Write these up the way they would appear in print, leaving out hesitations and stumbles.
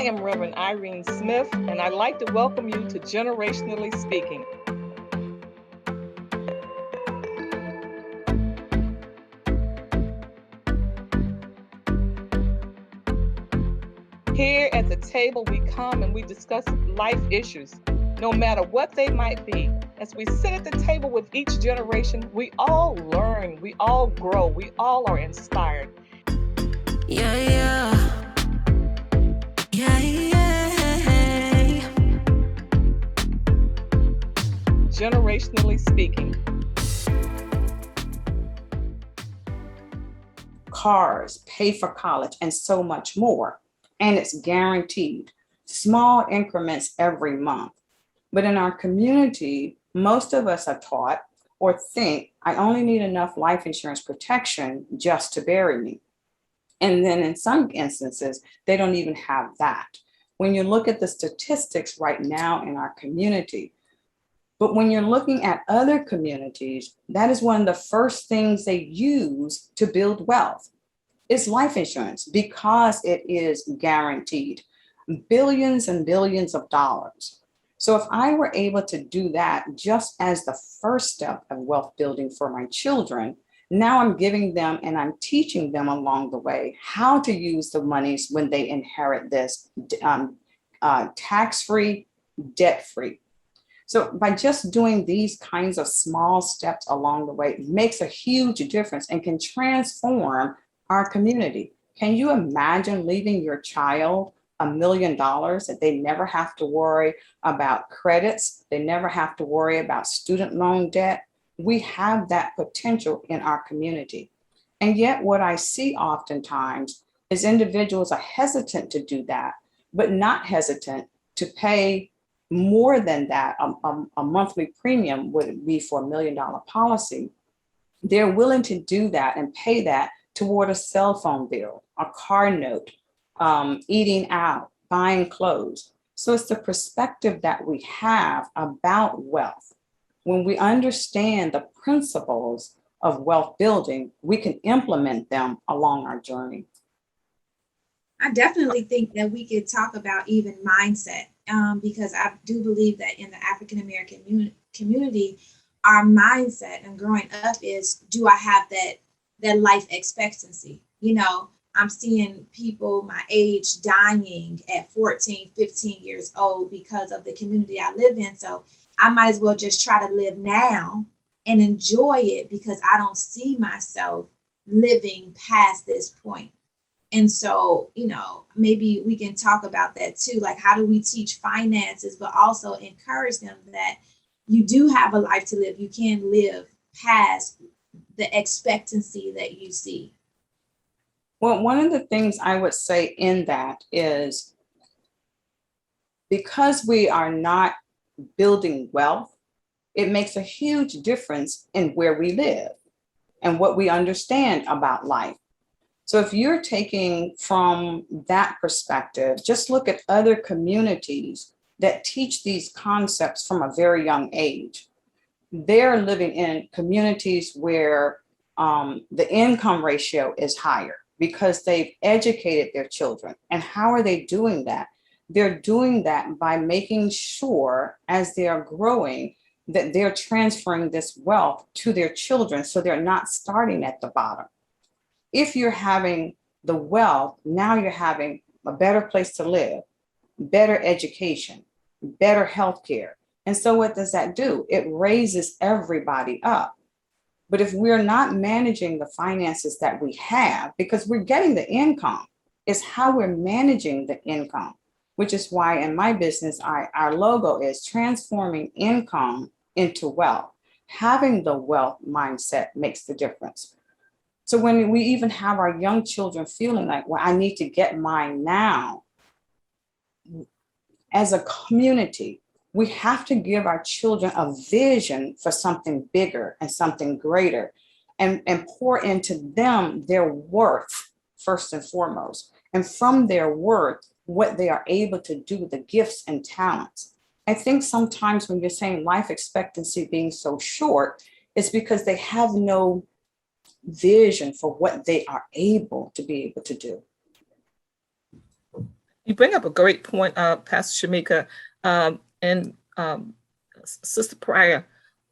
I am Reverend Irene Smith, and I'd like to welcome you to Generationally Speaking. Here at the table, we come and we discuss life issues, no matter what they might be. As we sit at the table with each generation, we all learn, we all grow, we all are inspired. Yeah, yeah. Yeah, yeah. Generationally Speaking. Cars, pay for college, and so much more. And it's guaranteed. Small increments every month. But in our community, most of us are taught or think I only need enough life insurance protection just to bury me. And then in some instances, they don't even have that. When you look at the statistics right now in our community, but when you're looking at other communities, that is one of the first things they use to build wealth. It's life insurance because it is guaranteed, billions and billions of dollars. So if I were able to do that just as the first step of wealth building for my children, now I'm giving them and I'm teaching them along the way how to use the monies when they inherit this tax-free, debt-free. So by just doing these kinds of small steps along the way, it makes a huge difference and can transform our community. Can you imagine leaving your child $1 million that they never have to worry about credits? They never have to worry about student loan debt. We have that potential in our community. And yet what I see oftentimes is individuals are hesitant to do that, but not hesitant to pay more than that. A monthly premium would be for $1 million policy. They're willing to do that and pay that toward a cell phone bill, a car note, eating out, buying clothes. So it's the perspective that we have about wealth. When we understand the principles of wealth building, we can implement them along our journey. I definitely think that we could talk about even mindset, because I do believe that in the African American community, our mindset and growing up is, do I have that life expectancy? You know, I'm seeing people my age dying at 14, 15 years old because of the community I live in. So I might as well just try to live now and enjoy it because I don't see myself living past this point. And so, you know, maybe we can talk about that too. Like, how do we teach finances, but also encourage them that you do have a life to live. You can live past the expectancy that you see. Well, one of the things I would say in that is because we are not building wealth, it makes a huge difference in where we live and what we understand about life. So if you're taking from that perspective, just look at other communities that teach these concepts from a very young age. They're living in communities where the income ratio is higher because they've educated their children. And how are they doing that? They're doing that by making sure as they are growing that they're transferring this wealth to their children so they're not starting at the bottom. If you're having the wealth, now you're having a better place to live, better education, better healthcare. And so what does that do? It raises everybody up. But if we're not managing the finances that we have, because we're getting the income, it's how we're managing the income, which is why in my business, our logo is transforming income into wealth. Having the wealth mindset makes the difference. So when we even have our young children feeling like, well, I need to get mine now, as a community, we have to give our children a vision for something bigger and something greater and pour into them their worth first and foremost. And from their worth, what they are able to do, the gifts and talents. I think sometimes when you're saying life expectancy being so short, it's because they have no vision for what they are able to be able to do. You bring up a great point, Pastor Shamika, and Sister Pryor.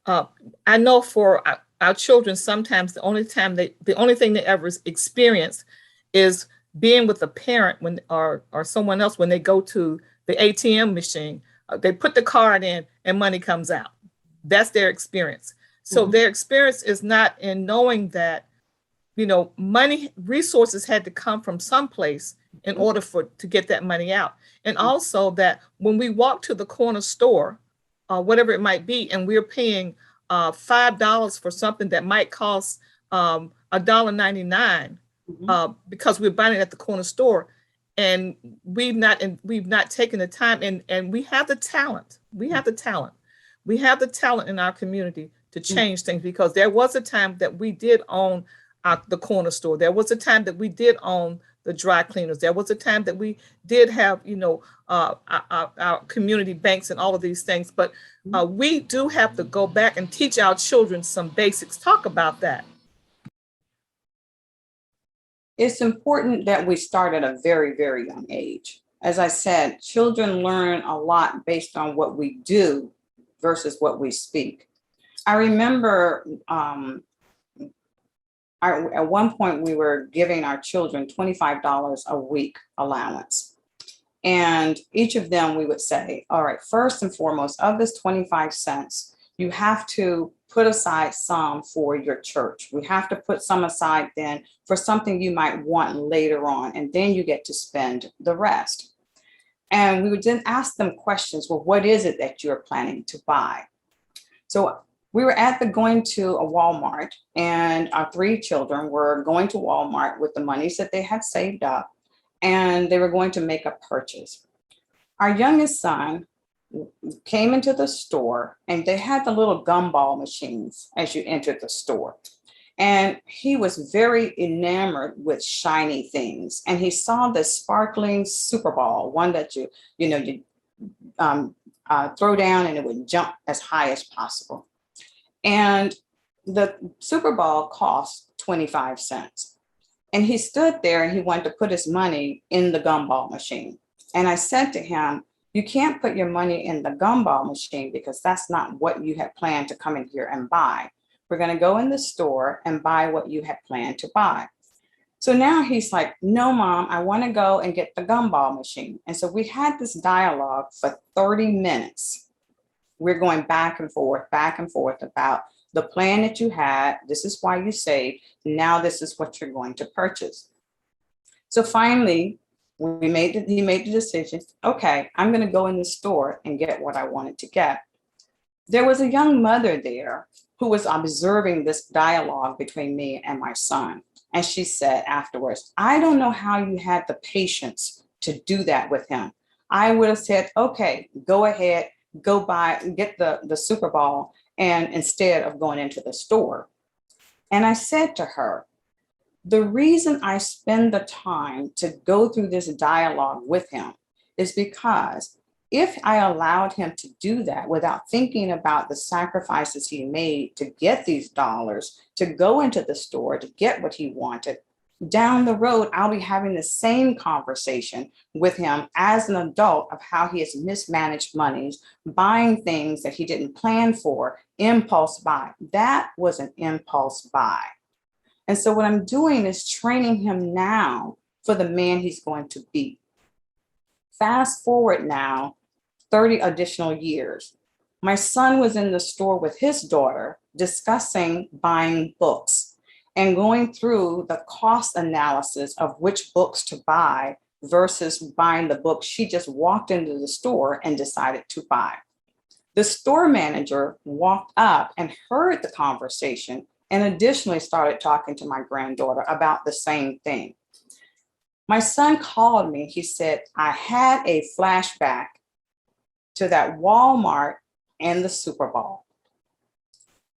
I know for our children, sometimes the only thing they ever experience is being with a parent when or someone else when they go to the ATM machine. They put the card in and money comes out. That's their experience. So their experience is not in knowing that, money resources had to come from someplace in order to get that money out. And also that when we walk to the corner store, whatever it might be, and we're paying $5 for something that might cost $1.99 because we're buying it at the corner store, and we've not taken the time, and we have the talent. We have the talent in our community to change things, because there was a time that we did own the corner store. There was a time that we did own the dry cleaners. There was a time that we did have, our community banks and all of these things. But we do have to go back and teach our children some basics. Talk about that. It's important that we start at a very, very young age. As I said, children learn a lot based on what we do versus what we speak. I remember at one point we were giving our children $25 a week allowance. And each of them, we would say, all right, first and foremost, of this 25 cents, you have to put aside some for your church. We have to put some aside then for something you might want later on, and then you get to spend the rest. And we would then ask them questions. Well, what is it that you're planning to buy? So we were going to a Walmart, and our 3 children were going to Walmart with the monies that they had saved up, and they were going to make a purchase. Our youngest son came into the store, and they had the little gumball machines as you entered the store. And he was very enamored with shiny things. And he saw this sparkling Super Ball, one that you throw down and it would jump as high as possible. And the Super Ball cost 25 cents. And he stood there and he wanted to put his money in the gumball machine. And I said to him, you can't put your money in the gumball machine because that's not what you had planned to come in here and buy. We're going to go in the store and buy what you had planned to buy. So now he's like, no, Mom, I want to go and get the gumball machine. And so we had this dialogue for 30 minutes. We're going back and forth about the plan that you had. This is why you saved. Now this is what you're going to purchase. So finally, he made the decision, okay, I'm going to go in the store and get what I wanted to get. There was a young mother there who was observing this dialogue between me and my son. And she said afterwards, I don't know how you had the patience to do that with him. I would have said, okay, go ahead, go buy, get the Super Bowl, and instead of going into the store. And I said to her, the reason I spend the time to go through this dialogue with him is because if I allowed him to do that without thinking about the sacrifices he made to get these dollars, to go into the store, to get what he wanted, down the road, I'll be having the same conversation with him as an adult of how he has mismanaged monies, buying things that he didn't plan for, impulse buy. That was an impulse buy. And so what I'm doing is training him now for the man he's going to be. Fast forward now, 30 additional years. My son was in the store with his daughter discussing buying books and going through the cost analysis of which books to buy versus buying the book she just walked into the store and decided to buy. The store manager walked up and heard the conversation and additionally started talking to my granddaughter about the same thing. My son called me. He said, I had a flashback to that Walmart and the Super Bowl.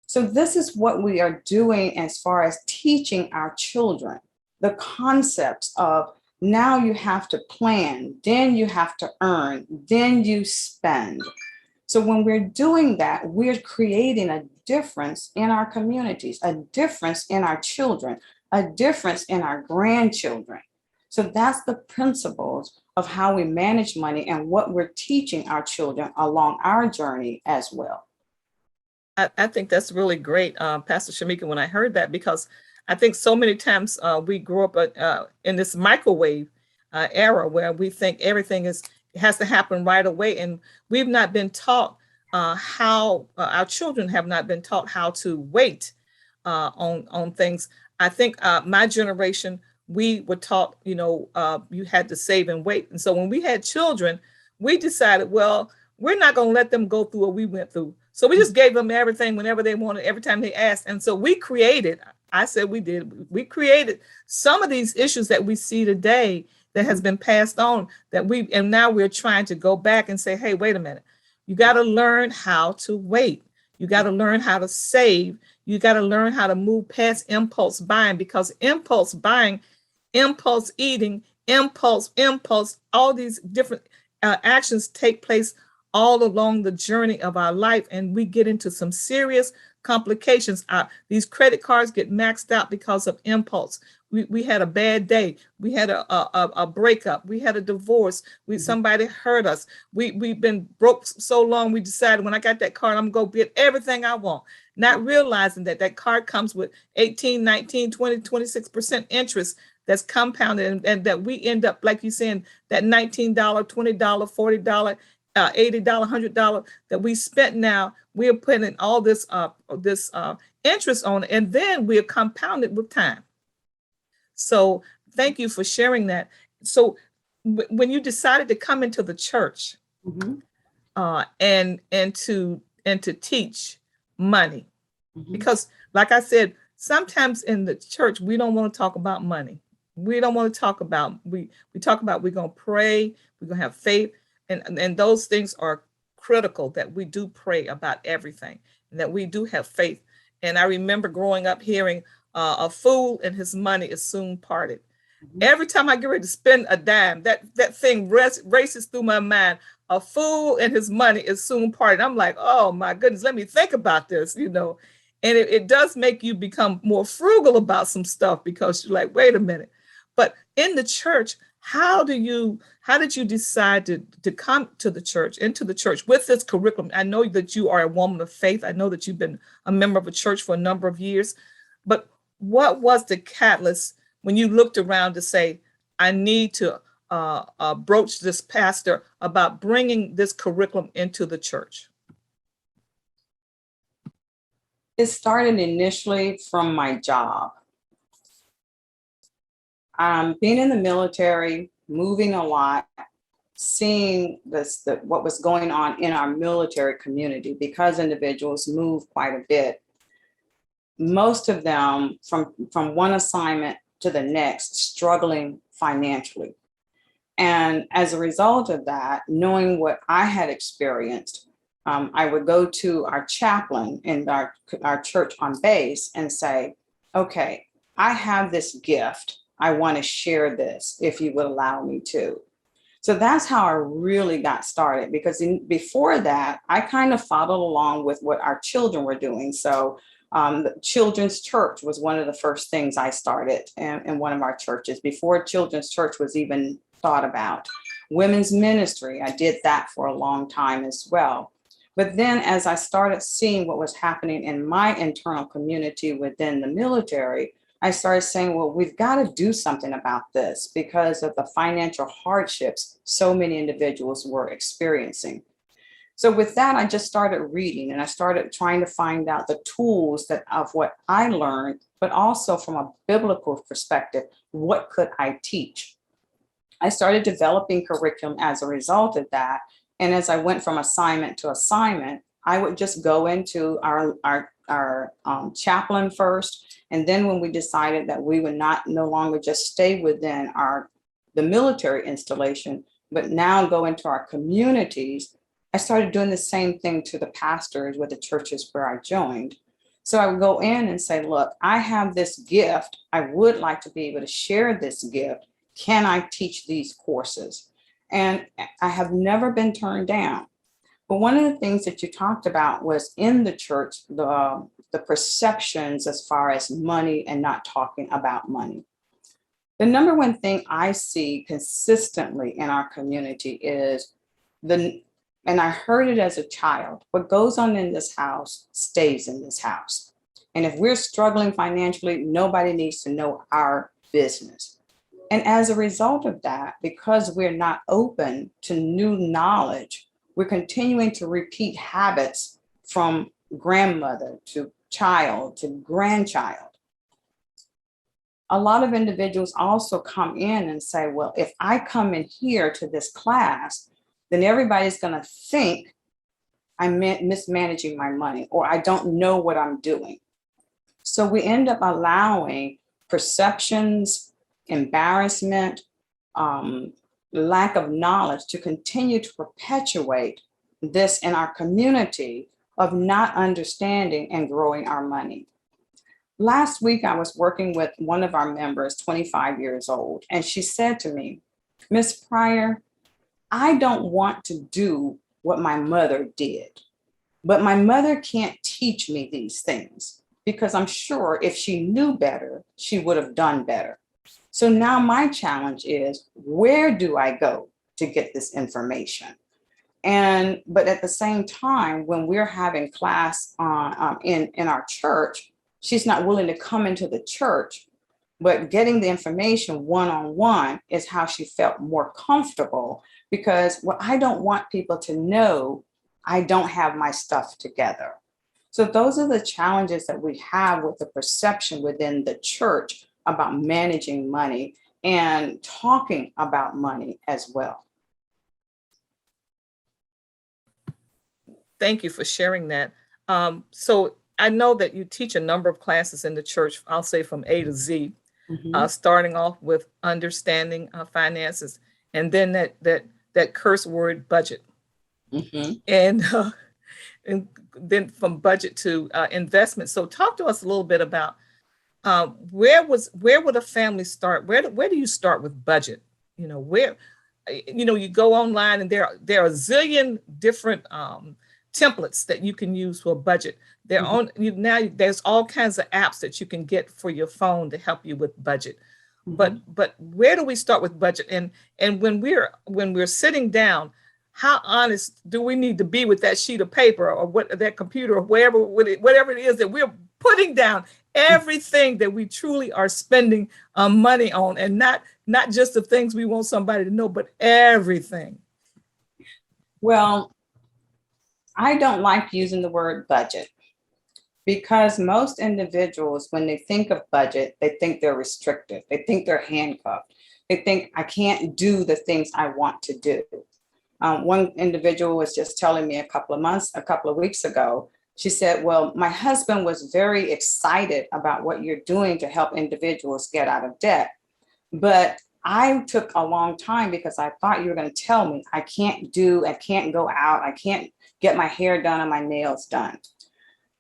So this is what we are doing as far as teaching our children, the concepts of now you have to plan, then you have to earn, then you spend. So when we're doing that, we're creating a difference in our communities, a difference in our children, a difference in our grandchildren. So that's the principles of how we manage money and what we're teaching our children along our journey as well. I think that's really great, Pastor Shamika, when I heard that, because I think so many times we grew up in this microwave era where we think everything has to happen right away. And we've not been taught how our children have not been taught how to wait on things. I think my generation, we were taught, you had to save and wait. And so when we had children, we decided, well, we're not going to let them go through what we went through. So we just gave them everything whenever they wanted, every time they asked. And so we created, I said we created some of these issues that we see today that has been passed on and now we're trying to go back and say, hey, wait a minute. You got to learn how to wait. You got to learn how to save. You got to learn how to move past impulse buying, because impulse buying, impulse eating, impulse, all these different actions take place all along the journey of our life. And we get into some serious complications. These credit cards get maxed out because of impulse. We had a bad day. We had a breakup. We had a divorce. Somebody hurt us. We've been broke so long. We decided, when I got that card, I'm going to get everything I want, not realizing that card comes with 18, 19, 20, 26% interest that's compounded, and that we end up, like you saying, that $19, $20, $40, $80, $100 that we spent. Now we are putting all this interest on it, and then we are compounded with time. So thank you for sharing that. So when you decided to come into the church and to teach money, because like I said, sometimes in the church we don't want to talk about money. We don't want to talk about, we talk about, we're going to pray, we're going to have faith, and those things are critical, that we do pray about everything and that we do have faith. And I remember growing up hearing a fool and his money is soon parted. Every time I get ready to spend a dime, that thing races through my mind. A fool and his money is soon parted. I'm like, oh my goodness, let me think about this, And it does make you become more frugal about some stuff, because you're like, wait a minute. But in the church, how did you decide to come to the church, into the church with this curriculum? I know that you are a woman of faith. I know that you've been a member of a church for a number of years, but what was the catalyst when you looked around to say, I need to broach this pastor about bringing this curriculum into the church? It started initially from my job. Being in the military, moving a lot, seeing what was going on in our military community, because individuals move quite a bit. Most of them from one assignment to the next, struggling financially. And as a result of that, knowing what I had experienced, I would go to our chaplain in our church on base and say, okay, I have this gift. I want to share this if you would allow me to. So that's how I really got started, because before that, I kind of followed along with what our children were doing. So the children's church was one of the first things I started in one of our churches before children's church was even thought about. Women's ministry, I did that for a long time as well. But then as I started seeing what was happening in my internal community within the military, I started saying, well, we've got to do something about this because of the financial hardships so many individuals were experiencing. So with that, I just started reading, and I started trying to find out the tools of what I learned, but also from a biblical perspective, what could I teach? I started developing curriculum as a result of that. And as I went from assignment to assignment, I would just go into our chaplain first. And then when we decided that we would no longer just stay within the military installation, but now go into our communities, I started doing the same thing to the pastors with the churches where I joined. So I would go in and say, look, I have this gift. I would like to be able to share this gift. Can I teach these courses? And I have never been turned down. But one of the things that you talked about was in the church, the perceptions as far as money and not talking about money. The number one thing I see consistently in our community is and I heard it as a child, what goes on in this house stays in this house. And if we're struggling financially, nobody needs to know our business. And as a result of that, because we're not open to new knowledge, we're continuing to repeat habits from grandmother to child to grandchild. A lot of individuals also come in and say, well, if I come in here to this class, then everybody's going to think I'm mismanaging my money or I don't know what I'm doing. So we end up allowing perceptions, embarrassment, lack of knowledge to continue to perpetuate this in our community of not understanding and growing our money. Last week, I was working with one of our members, 25 years old, and she said to me, Miss Pryor, I don't want to do what my mother did, but my mother can't teach me these things because I'm sure if she knew better, she would have done better. So now my challenge is, where do I go to get this information? But at the same time, when we're having class in our church, she's not willing to come into the church, but getting the information one-on-one is how she felt more comfortable because I don't want people to know I don't have my stuff together. So those are the challenges that we have with the perception within the church about managing money and talking about money as well. Thank you for sharing that. So I know that you teach a number of classes in the church, I'll say from A to Z, starting off with understanding finances, and then that curse word budget. And then from budget to investment. So talk to us a little bit about where would a family start? Where do you start with budget? You go online and there are a zillion different templates that you can use for a budget. Now there's all kinds of apps that you can get for your phone to help you with budget. But where do we start with budget? And when we're sitting down, how honest do we need to be with that sheet of paper or that computer or whatever it is that we're putting down everything that we truly are spending money on, and not just the things we want somebody to know, but everything? Well, I don't like using the word budget because most individuals, when they think of budget, they think they're restricted. They think they're handcuffed. They think I can't do the things I want to do. One individual was just telling me a couple of weeks ago, she said, well, my husband was very excited about what you're doing to help individuals get out of debt. But I took a long time because I thought you were going to tell me I can't go out, I can't get my hair done and my nails done.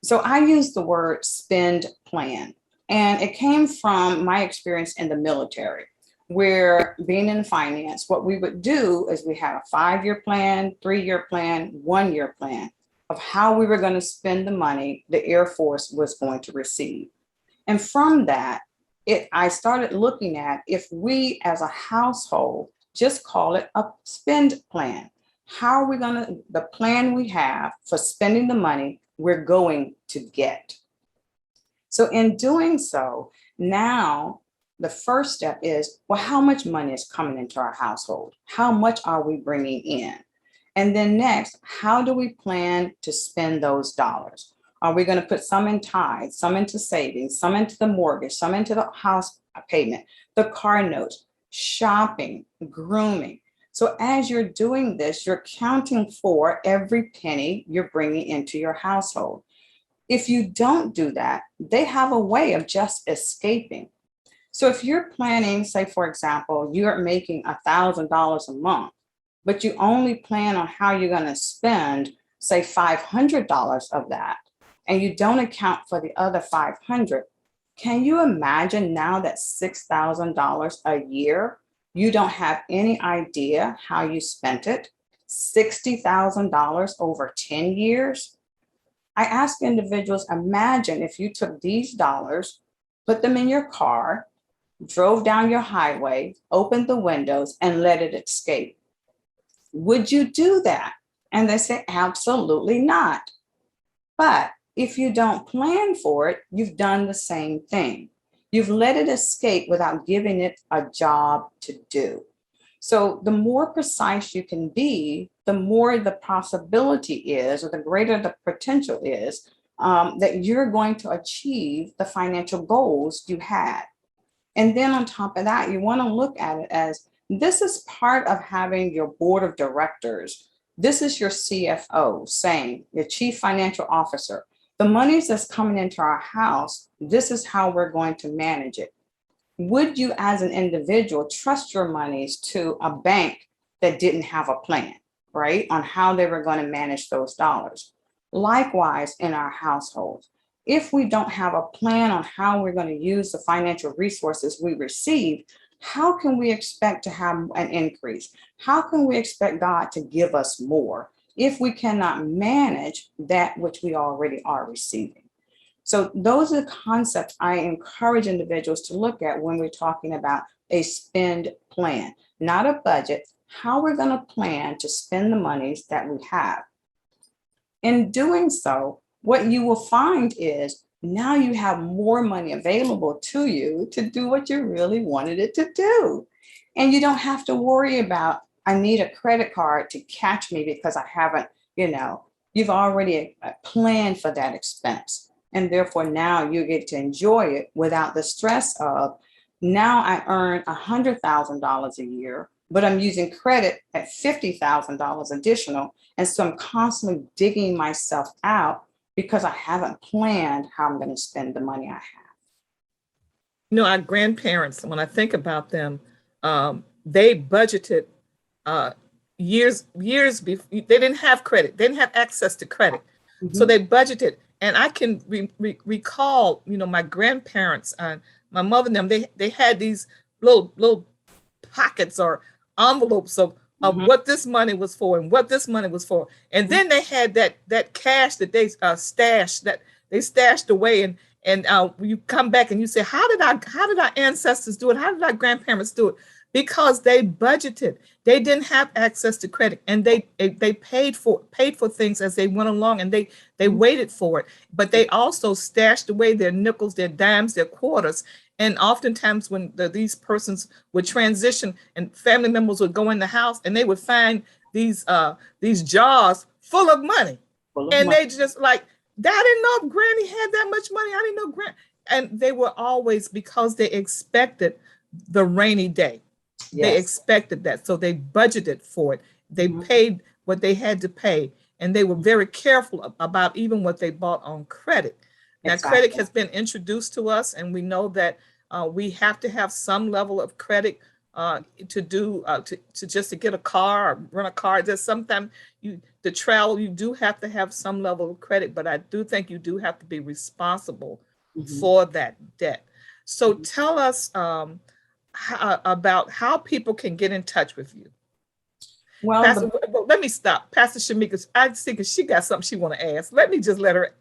So I used the word spend plan. And it came from my experience in the military, where being in finance, what we would do is we had a 5-year plan, 3-year plan, 1-year plan of how we were going to spend the money the Air Force was going to receive. And from that, I started looking at if we as a household just call it a spend plan. How are we the plan we have for spending the money we're going to get? So in doing so, now the first step is, well, how much money is coming into our household? How much are we bringing in? And then next, how do we plan to spend those dollars? Are we going to put some in tithes, some into savings, some into the mortgage, some into the house payment, the car notes, shopping, grooming? So as you're doing this, you're counting for every penny you're bringing into your household. If you don't do that, they have a way of just escaping. So if you're planning, say, for example, you're making $1,000 a month, but you only plan on how you're going to spend, say, $500 of that, and you don't account for the other $500, can you imagine now that $6,000 a year, you don't have any idea how you spent it? $60,000 over 10 years? I ask individuals, imagine if you took these dollars, put them in your car, drove down your highway, opened the windows, and let it escape. Would you do that? And they say, absolutely not. But if you don't plan for it, you've done the same thing. You've let it escape without giving it a job to do. So the more precise you can be, the more the possibility is, or the greater the potential is, that you're going to achieve the financial goals you had. And then on top of that, you want to look at it as this is part of having your board of directors. This is your CFO saying, your chief financial officer, the monies that's coming into our house, this is how we're going to manage it. Would you as an individual trust your monies to a bank that didn't have a plan, right, on how they were going to manage those dollars? Likewise, in our households, if we don't have a plan on how we're going to use the financial resources we receive, how can we expect to have an increase? How can we expect God to give us more if we cannot manage that which we already are receiving? So those are the concepts I encourage individuals to look at when we're talking about a spend plan, not a budget, how we're going to plan to spend the monies that we have. In doing so, what you will find is now you have more money available to you to do what you really wanted it to do. And you don't have to worry about, I need a credit card to catch me because I haven't, you've already planned for that expense. And therefore now you get to enjoy it without the stress of, now I earn $100,000 a year, but I'm using credit at $50,000 additional. And so I'm constantly digging myself out because I haven't planned how I'm going to spend the money I have. Our grandparents, when I think about them, they budgeted years before. They didn't have credit. They didn't have access to credit. Mm-hmm. So they budgeted. And I can recall, my grandparents, my mother and them, they had these little pockets or envelopes of mm-hmm. what this money was for and what this money was for. And mm-hmm. then they had that cash that they stashed away. And you come back and you say, how did our ancestors do it? How did our grandparents do it? Because they budgeted. They didn't have access to credit, and they paid for things as they went along, and they waited for it. But they also stashed away their nickels, their dimes, their quarters. And oftentimes when these persons would transition and family members would go in the house and they would find these jars full of money. They just like, I didn't know if Granny had that much money. I didn't know Granny. And they were always, because they expected the rainy day. Yes. They expected that. So they budgeted for it. They mm-hmm. paid what they had to pay. And they were very careful about even what they bought on credit. Now, exactly. Credit has been introduced to us, and we know that we have to have some level of credit to just to get a car or rent a car. There's sometimes to travel, you do have to have some level of credit, but I do think you do have to be responsible mm-hmm. for that debt. So mm-hmm. tell us about how people can get in touch with you. Well, let me stop. Pastor Shamika, I think she got something she want to ask. Let me just let her.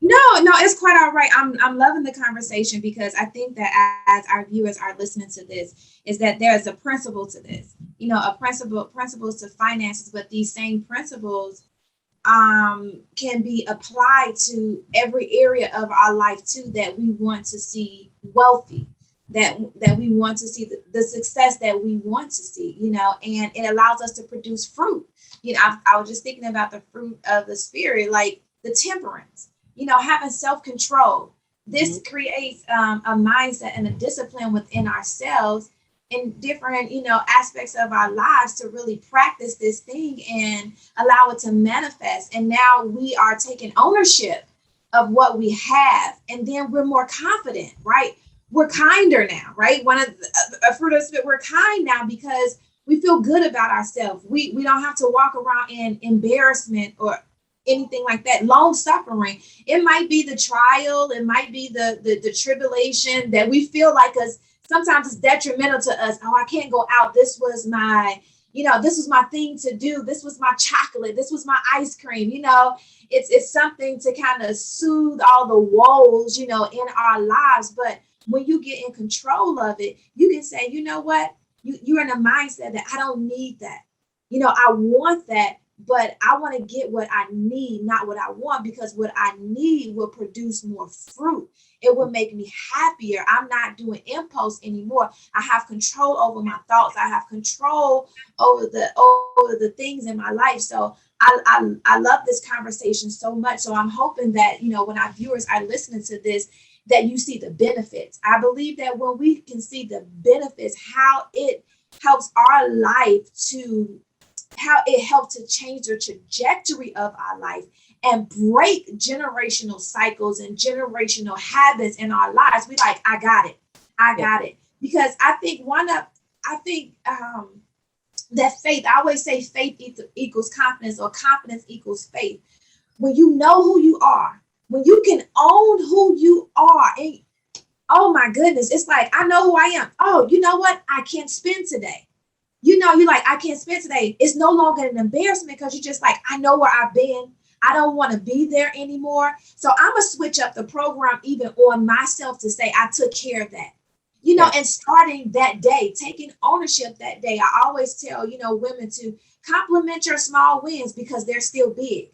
No, it's quite all right. I'm loving the conversation, because I think that as our viewers are listening to this, is that there's a principle to this, principles to finances, but these same principles can be applied to every area of our life too, that we want to see wealthy, that we want to see the success that we want to see, and it allows us to produce fruit. I was just thinking about the fruit of the spirit, like the temperance, having self-control. This mm-hmm. creates a mindset and a discipline within ourselves in different, aspects of our lives to really practice this thing and allow it to manifest. And now we are taking ownership of what we have, and then we're more confident, right? We're kinder now, right? One of the fruit of the spirit, we're kind now because we feel good about ourselves. We don't have to walk around in embarrassment or anything like that. Long suffering. It might be the trial. It might be the tribulation that we feel like us. Sometimes it's detrimental to us. Oh, I can't go out. This was my thing to do. This was my chocolate. This was my ice cream. It's something to kind of soothe all the woes, in our lives. But when you get in control of it, you can say, you know what, you're in a mindset that I don't need that. I want that, but I want to get what I need, not what I want, because what I need will produce more fruit. It will make me happier. I'm not doing impulse anymore. I have control over my thoughts. I have control over the things in my life. So I love this conversation so much. So I'm hoping that, when our viewers are listening to this, that you see the benefits. I believe that when we can see the benefits, how it helps our life how it helped to change the trajectory of our life and break generational cycles and generational habits in our lives. We like, I got it. Because I think that faith, I always say faith equals confidence, or confidence equals faith. When you know who you are, when you can own who you are, and oh my goodness, it's like, I know who I am. Oh, you know what? I can't spend today. You're like, I can't spend today. It's no longer an embarrassment, because you're just like, I know where I've been. I don't want to be there anymore. So I'm going to switch up the program even on myself to say I took care of that. And starting that day, taking ownership that day. I always tell, women to compliment your small wins, because they're still big.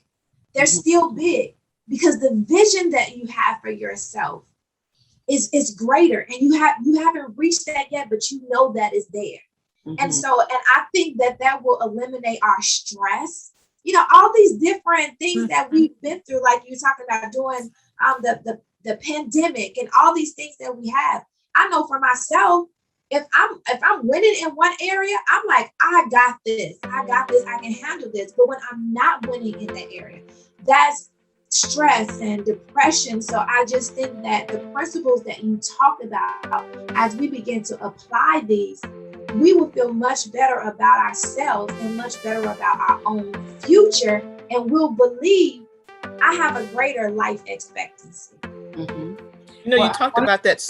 They're still big, because the vision that you have for yourself is greater, and you haven't reached that yet, but you know that is there. And I think that will eliminate our stress. All these different things that we've been through, like you talking about doing the pandemic and all these things that we have. I know for myself, if I'm winning in one area, I'm like, I got this, I can handle this. But when I'm not winning in that area, that's stress and depression. So I just think that the principles that you talked about, as we begin to apply these, we will feel much better about ourselves and much better about our own future, and we'll believe I have a greater life expectancy. You talked about that.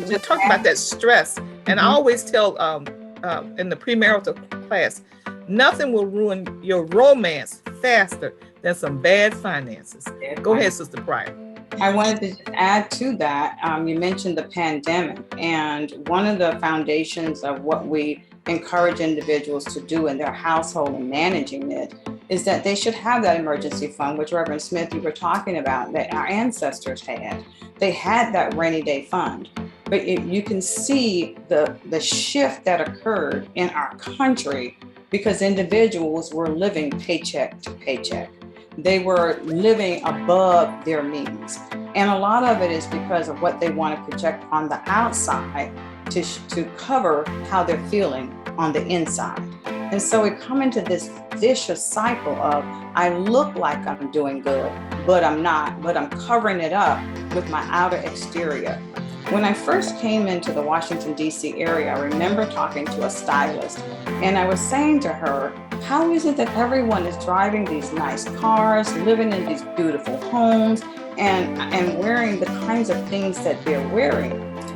You talked about that stress, and I always tell in the premarital class, nothing will ruin your romance faster than some bad finances. Go ahead, Sister Pryor. I wanted to add to that. You mentioned the pandemic, and one of the foundations of what we encourage individuals to do in their household and managing it is that they should have that emergency fund, which Reverend Smith, you were talking about, that our ancestors had. They had that rainy day fund. But you can see the shift that occurred in our country because individuals were living paycheck to paycheck. They were living above their means. And a lot of it is because of what they want to project on the outside to cover how they're feeling on the inside. And so we come into this vicious cycle of, I look like I'm doing good, but I'm not, but I'm covering it up with my outer exterior. When I first came into the Washington, D.C. area, I remember talking to a stylist, and I was saying to her, how is it that everyone is driving these nice cars, living in these beautiful homes, and wearing the kinds of things that they're wearing?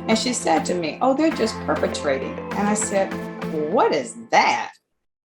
And she said to me, oh, they're just perpetrating. And I said, what is that?